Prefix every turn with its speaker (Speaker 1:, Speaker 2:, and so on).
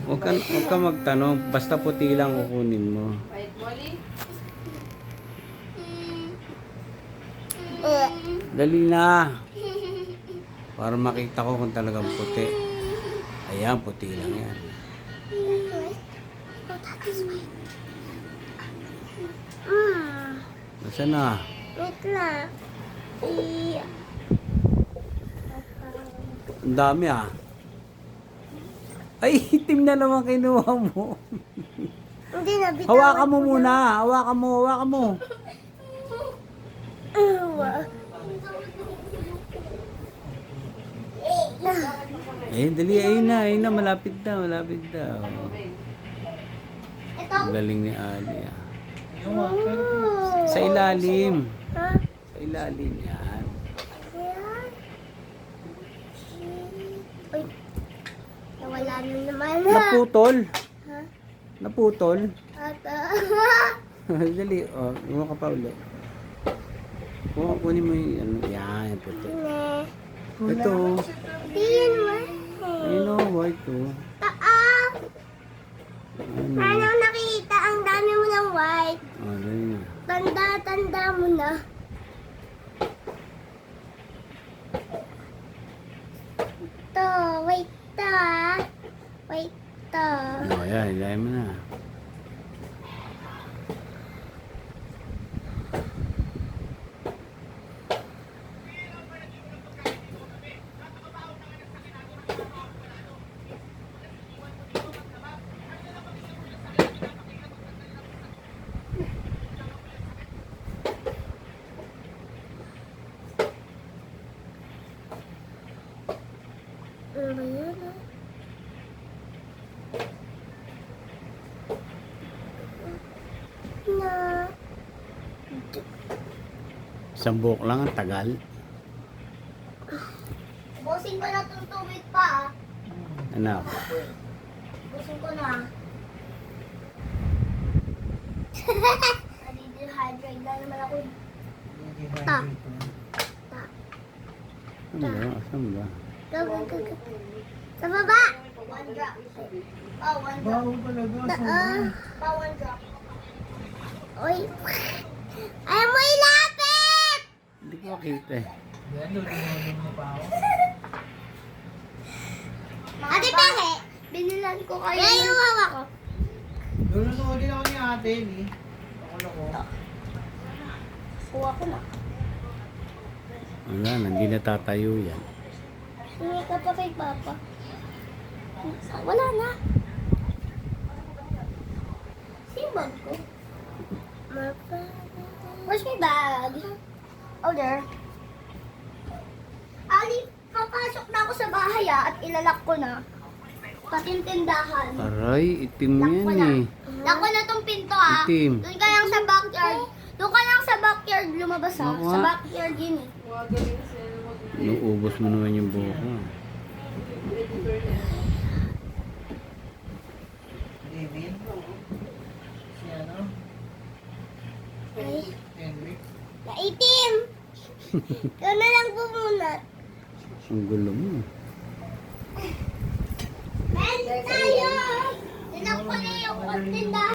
Speaker 1: Huwag ka magtanong. Basta puti lang kukunin mo.
Speaker 2: White Molly?
Speaker 1: Dali na. Para makita ko kung talagang puti. Ayan, puti lang yan. Nasaan na?
Speaker 3: Wait lang.
Speaker 1: Ang dami ah. Ay, itim na naman kinuha mo.
Speaker 3: Hindi na, bitawan
Speaker 1: Hawakan mo
Speaker 3: ko
Speaker 1: muna. Hawakan mo. Dali. Ayun na. Malapit na. Oh.
Speaker 3: Ito.
Speaker 1: Ang galing ni Ali ah.
Speaker 3: Oh.
Speaker 1: Sa ilalim.
Speaker 3: Ha?
Speaker 1: Sa ilalim yan.
Speaker 3: Ayan. Uy. Nawala na naman.
Speaker 1: Naputol.
Speaker 3: Ha?
Speaker 1: Naputol.
Speaker 3: Ata.
Speaker 1: Dali. Oh, mo ka pa ulit. Kunin mo yung ano. Yan, puti.
Speaker 3: Ne.
Speaker 1: Ito.
Speaker 3: Di yan mo.
Speaker 1: Ayun o, white o.
Speaker 3: Taas.
Speaker 1: Ano?
Speaker 3: Ano nakita? Ang dami mo ng white.
Speaker 1: Oh, dali na.
Speaker 3: Tanda mo na. Ito. Wait to ah. Wait to.
Speaker 1: Oh, yan. Ilayin mo na.
Speaker 3: Ano ba yun ah? Na.
Speaker 1: Isang buhok lang ang tagal.
Speaker 3: Bossing ko na itong tubig pa ah.
Speaker 1: Ano?
Speaker 3: Bossing ko na. Nadi-dehydrate na naman ako. Ta.
Speaker 1: Saan ba?
Speaker 3: Go. Sa baba. One drop. Oh, one drop.
Speaker 4: Baho talaga.
Speaker 3: One drop. Uy. Ayaw mo ilapit!
Speaker 1: Hindi ko makita eh.
Speaker 4: Yan, lulunod mo pa ako.
Speaker 3: Ate Pehe, binilan ko kayo. Yan yung wawa ko.
Speaker 4: Lulunod din ako ni ate, ni. Ako.
Speaker 3: Kuha ko na.
Speaker 1: Wala, hindi natatayo yan.
Speaker 3: Hindi ka pa kay Papa. Wala na. Sino bag ko? Where's my bag? Oh, there. Ali, papasok na ako sa bahay at ilalak ko na. Pati yung tindahan.
Speaker 1: Aray, itim
Speaker 3: Lock ko
Speaker 1: yan
Speaker 3: na.
Speaker 1: eh.
Speaker 3: Lock ko na tong pinto ah.
Speaker 1: Itim.
Speaker 3: Doon ka lang sa backyard. Doon ka lang sa backyard lumabas ah.
Speaker 1: Ako
Speaker 3: Sa
Speaker 1: nga.
Speaker 3: backyard yun eh.
Speaker 2: Galing sila mag-
Speaker 1: Inuubos mo naman yung buhok mo.
Speaker 4: David. Si ano?
Speaker 3: Ay,
Speaker 4: Henry.
Speaker 3: naitim! Ikaw na lang po muna.
Speaker 1: Ang gulo mo.
Speaker 3: Ben, tayo! Tinakbo na yung tindahan.